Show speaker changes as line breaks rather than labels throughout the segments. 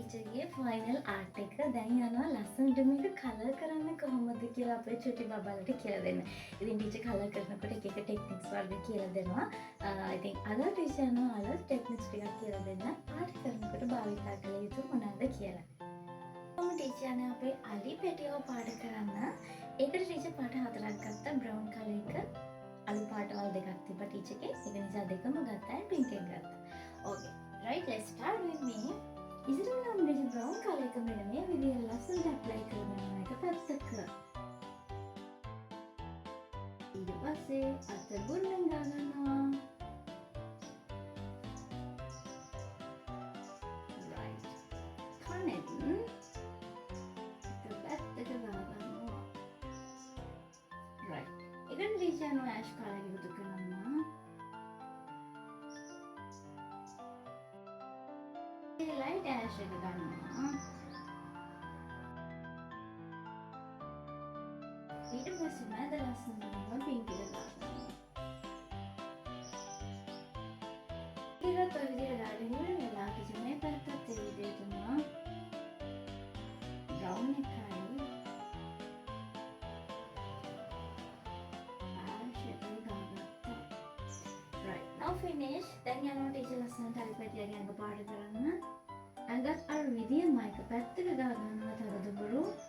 ටීචර්ගේ final art එක දැන් යනවා ලස්සනට මේක කලර් කරන්න කොහොමද කියලා අපේ චුටි බබාලට කියලා දෙන්න. ඉතින් ටීචර් කලර් කරනකොට එක එක ටෙක්නික්ස් වර්ග කියලා දෙනවා. ඉතින් අද ටීචර් යනවා අද ටෙක්නික්ස් ටිකක් කියලා දෙන්න. ආර්ට් කරනකොට භාවිතා කළ යුතු මොනවද කියලා. කොහොම ටීචර් යන්නේ අපේ අලි පැටියව පාට කරන්න. ඒකට ටීචර් පාට 4ක් ගත්තා. බ්‍රවුන් කලර් එක, අලු පාටවල් දෙකක් තිබ්බා ටීචර්ගේ. ඒක නිසා දෙකම ගත්තා. පින්ක් එක ගත්තා. Okay, right, let's start with me. ඉතින් නම් මේ බ්‍රවුන් කලර් එක මෙන්න මේ විදිහට ලස්සනට ඇප්ලයි කරනවා එක පැත්තක. ඊට පස්සේ අත බුල්ලෙන් ගන්නවා. right. කනෙන් එක පැත්තක ගන්නවා. right. ඒකෙන් රීජන් ඇෂ් කලර් එක යොදු කරනවා. light ash එක ගන්නවා. ඊට පස්සේ මැද ලස්සනම පින්ක් එක දානවා. ඊට ඔය විදිහට දාගෙන ඉවරලා කිසි මේ පැත්තත් ඒ විදිහටම බ්‍රවුන් එකයි ash එක දාගත්තා. right, now finish. දැන් යනවා ටීචර් ලස්සනට අලි පැටියගේ අඟ පාට කරන්න. ඇඟත් අර විදියම එක පැත්තක දාගන්නවා තවදුරටත්.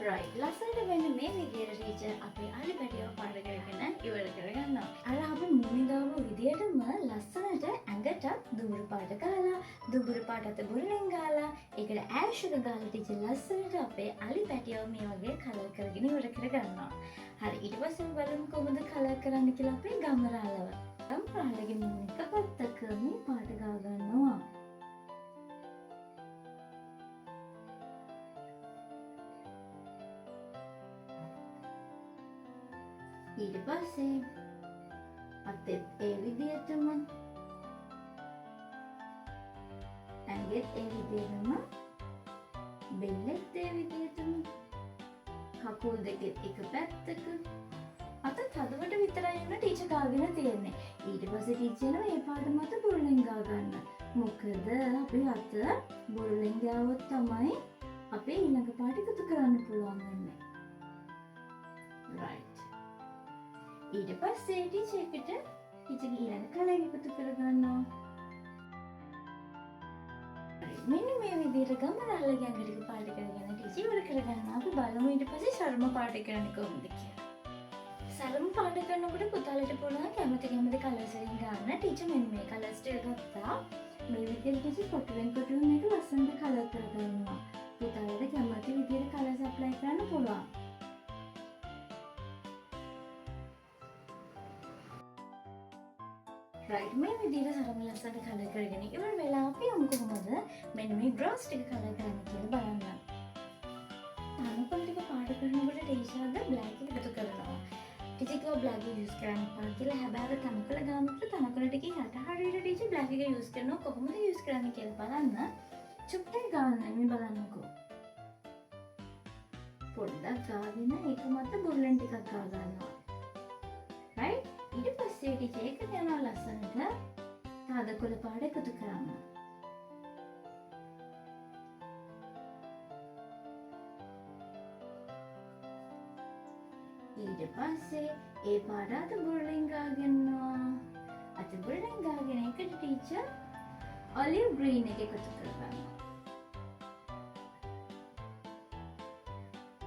right, ලස්සනට වෙන්න මේ විදියට ටීචර් අපේ අලි පැටියව පාට කරගෙන ඉවර කරගන්නවා. අර අපි මුනි දාපු විදියටම ලස්සනට ඇඟට දුඹුරු පාට ගාලා, දුඹුරු පාට අත බුල්ලෙන් ගාලා, ඒකට ඇෂ් එක ගාලා ටීචර් ලස්සනට අපේ අලි පැටියව මේ වගේ කලර් කරගෙන ඉවර කරගන්නවා. හරි, ඊට පස්සේ බලමු කොහොමද කලර් කරන්න කියලා අපේ ගම්මරාලව. ගම්මරාලගේ මුණ එක පැත්තක මේ පාට ගා ගන්නවා. ඊට පස්සේ අතෙත් ඒ විදිහටම, ඇඟෙත් ඒ විදිහටම, බෙල්ලෙත් ඒ විදිහටම, කකුල් දෙකෙත් එක පැත්තක. අත තදවට විතරයි යන ටීචර් ගාගෙන තියෙන්නේ. ඊට පස්සේ ටීචර් යනවා මේ පාට මත බුල්ලෙන් ගා ගන්න. මොකද අපි අත බුල්ලෙන් ගාවොත් තමයි අපේ ඊළඟ පාට එකතු කරන්න පුළුවන් වෙන්නේ. right. ඊට පස්සේ ටීචර් එකට ටීචර්ගේ ඊළඟ කලර් එකතු කරගන්නවා. මෙන්න මේ විදිහට ගම්මරාලගේ අඟ ටික පාට කරගෙන ටීචර් ඉවර කරගන්නවා. අපි බලමු ඊට පස්සේ සරම පාට කරන්නේ කොහොමද කියලා. සරම පාට කරනකොට පුතාලට පුළුවන් කැමති කලර්ස් වලින් ගන්න. ටීචර් මෙන්න මේ කලර්ස් ටික ගත්තා. මේ විදිහට ටීචර් කොටුවෙන් මේක ලස්සනට කලර් කරගන්නවා. පුතාලට කැමති විදිහට කලර්ස් ඇප්ලයි කරන්න පුළුවන්. right, මේ විදිහට සරම ලස්සනට කලර් කරගෙන ඉවර වෙලා අපි යමු කොහොමද මෙන්න මේ ඩ්‍රොස් ටික කලර් කරන්න කියලා බලන්න. තනකොළ ටික පාට කරනකොට ටීචර්ද බ්ලැක් එක එකතු කරනවා. ටීචර් කිව්වා බ්ලැක් එක යූස් කරන්න එපා කියලා. හැබැයි තනකොළ ගානකට තනකොළ ටික යට හරියට ටීචර් බ්ලැක් එක යූස් කරනවා. කොහොමද යූස් කරන්නේ කියලා බලන්න. චුට්ටක් ගන්න මේ බලන්නකෝ. පොඩ්ඩක් ගාගෙන ඒක මත බුල්ලෙන් ටිකක් ගා ගන්නවා. right, ඊට පස්සේ ටීචර් එක යනවා ලස්සනට තදකොළ පාට එකතු කරන්න. ඊට පස්සේ ඒ පාට අත බුල්ලෙන් ගාගන්නවා. අත බුල්ලෙන් ගාගෙන එකට ටීචර් ඔලිව් ග්‍රීන් එක එකතු කරගන්නවා.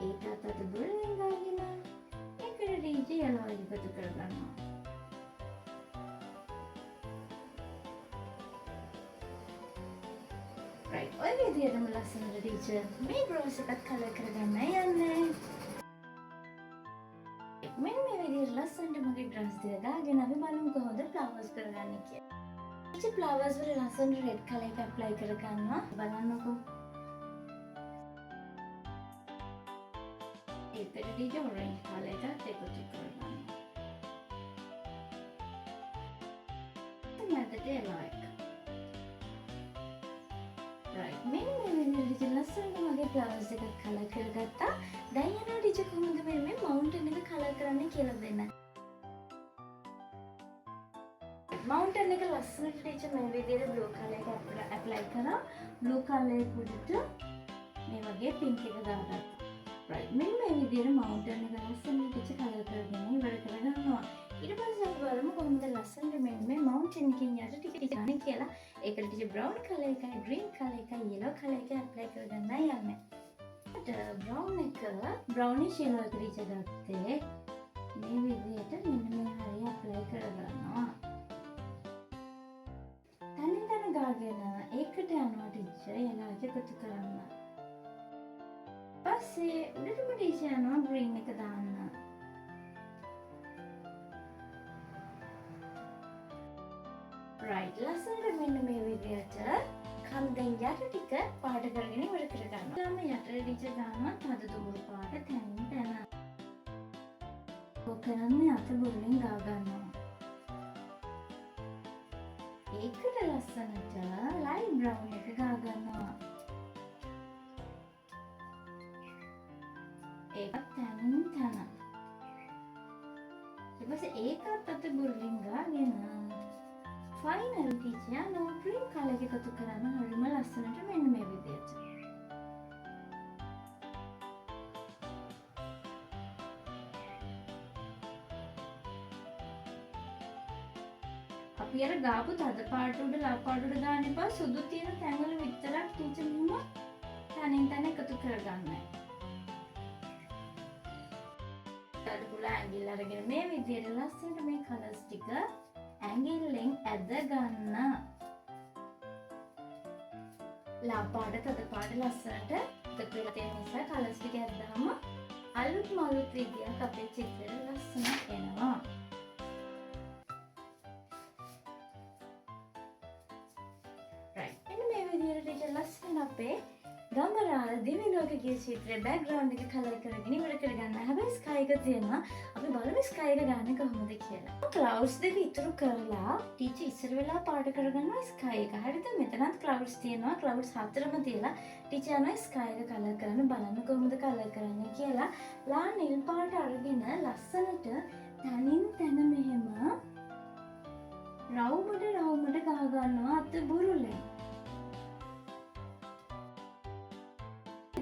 ඒකත් අත බුල්ලෙන් ගාගෙන එකට ටීචර් යනවා එකතු කරගන්නවා. right, ඔය විදිහටම ලස්සනට ටීචර් මේ බ්‍රෝස් එකත් කලර් කරගන්න යන්නේ. මෙන්න මේ විදිහට ලස්සනට මගේ ඩ්‍රස් ටික දාගෙන අපි බලමු කොහොමද ෆ්ලවර්ස් කරගන්නේ කියලා. ටීචර් ෆ්ලවර්ස් වල ලස්සනට රෙඩ් කලර් එක ඇප්ලයි කරගන්නවා. බලන්නකෝ. ඒකට ටීචර් ඔරෙන්ජ් කලර් එකත් එකතු කරගන්නවා. මැදට එනවා එක. right, මෙන්න මේ විදිහට ලස්සනට මගේ ෆ්ලවර්ස් එකක් කලර් කරගත්තා. දැන් යනවා ටීචර් කොහොමද මේ මවුන්ටන් එක කලර් කරන්නේ කියලා දෙන්න. මවුන්ටන් pattern එක ලස්සනට ටීචර් මේ විදිහට blue color එක apply කරා. blue color එක උඩට මේ වගේ pink එක දාගත්තා. right. මෙන්න මේ විදිහට mountain එක ලස්සනට ටීචර් color කරගෙන ඉවර කරගන්නවා. ඊට පස්සේ අපි බලමු කොහොමද ලස්සනට මේ mountain එකකින් යට ටික ගන්න කියලා. ඒකට ටීචර් brown color එකයි green color එකයි yellow color එක apply කරගන්නයි යන්නේ. brown එක brownish yellow එක ටීචර් ගත්තේ මේ විදිහට මෙන්න මේ හරිය apply කරගන්නවා. තනින් ගාගෙන ඒකට යනවා ටීචර් yellow එක එකතු කරන්න. පස්සේ උඩටම ටීචර් යනවා green එක දාන්න. right. ලස්සනට මෙන්න මේ විදිහට කන්දෙන් යට ටික පාට කරගෙන ඉවර කරගන්නවා. ඊළඟ යට ටීචර් දානවා තද දුඹුරු පාට තැනින් තැන. ඔක කරන්නේ අත බුරුලෙන් ගා ගන්නවා. ඒකට ලස්සනට light brown එක ගා ගන්නවා. ඒක තැනින් තැන. ඊට පස්සේ ඒකත් අත බුරුලෙන් ගාගෙන ෆයිනල් ටීචර් නෝ green color එක එකතු කරන්න හරිම ලස්සනට මෙන්න මේ විදිහට. අපි අර ගාපු තද පාට උඩ ලා පාට උඩ දාන්න එපා. සුදු තියෙන තැන්වල විතරක් ටීචර් මෙහෙම තනින් තන එකතු කරගන්න. අදපුල ඇඟිල්ල අරගෙන මේ විදිහට ලස්සනට මේ කලර්ස් ටික ඇඟිල්ලෙන් ඇද ගන්න. ලා පාට තද පාට ලස්සනට එකතු වෙලා තියෙන නිසා කලර්ස් ටික ඇද්දාම අලුත් මලුත් විදියක් අපේ චිත්‍රෙට ලස්සනට එනවා. right. එන්න මේ විදිහට ටීචර් ලස්සනට අපේ ගමරාල දිවි ලෝකයේ චිත්‍රයේ බෑග්ග්‍රවුන්ඩ් එක කලර් කරගෙන ඉවර කරගන්න. හැබැයි ස්කයි එක තියෙනවා. අපි බලමු ස්කයි එක ගන්න කොහොමද කියලා. ක්ලවුඩ්ස් දෙක ඉතුරු කරලා ටීචර් ඉස්සර වෙලා පාට කරගන්නවා ස්කයි එක. හරිද? මෙතනත් ක්ලවුඩ්ස් තියෙනවා. ක්ලවුඩ්ස් හතරම තියලා ටීචර් යනවා ස්කයි එක කලර් කරන්න බලන්න කොහොමද කලර් කරන්නේ කියලා. ලා නිල් පාට අරගෙන ලස්සනට තනින් තන මෙහෙම රවුමට ගහ ගන්නවා අත බුරුලෙන්.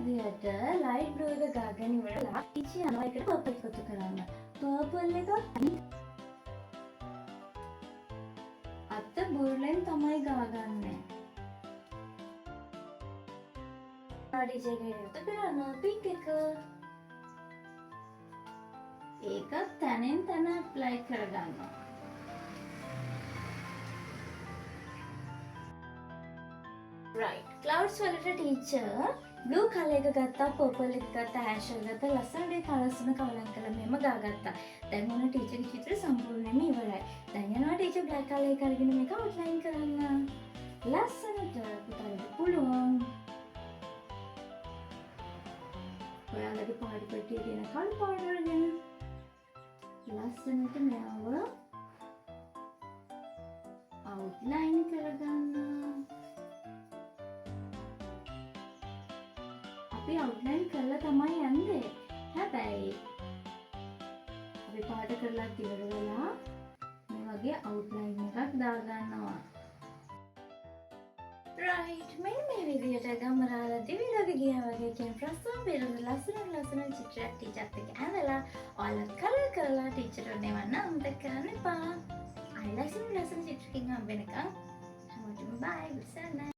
විදිහට ලයිට් බ්ලූ එක ගාගෙන ඉවරලා ටීචර් යනවා ඒකට පර්පල් එකතු කරන්න. පර්පල් එක අත බුරුලෙන් තමයි ගාගන්නේ. ටීචර් ගෙට කරනවා පින්ක් එක. ඒක තනින් තන ඇප්ලයි කරගන්නවා. right. clouds වලට ටීචර් blue color එක ගත්තා, purple එක ගත්තා, ash එක ගත්තා, ලස්සනට colours තුන කවලම් කරලා මෙහෙම ගාගත්තා. දැන් මොන ටීචර්ගේ චිත්‍රය සම්පූර්ණයෙන්ම ඉවරයි. දැන් යනවා ටීචර් black color එක අරගෙන මේක outline කරන්න. ලස්සනට පුතාලට පුළුවන්. ඔයාලගේ පාට පෙට්ටියේ තියෙන කළු පාට අරගෙන ලස්සනට මෙයාව outline කරගන්න. අපි outline කරලා තමයි යන්නේ. හැබැයි අපි පාට කරලා ඉවර වෙලා මේ වගේ outline එකක් දාගන්නවා. right. මෙන්න මේ විදිහට ගමරාලා දිවි ලෝකෙ ගියා වගේ කියන ප්‍රස්තාව පිළිබඳ ලස්සන චිත්‍රයක් ටීචර්ත් එක්ක ඇඳලා ඔයාලත් කලර් කරලා ටීචර්ට දෙවන්න අමතක කරන්න එපා. අය ලස්සන චිත්‍රකින් හම්බ වෙනකම් හැමෝටම bye.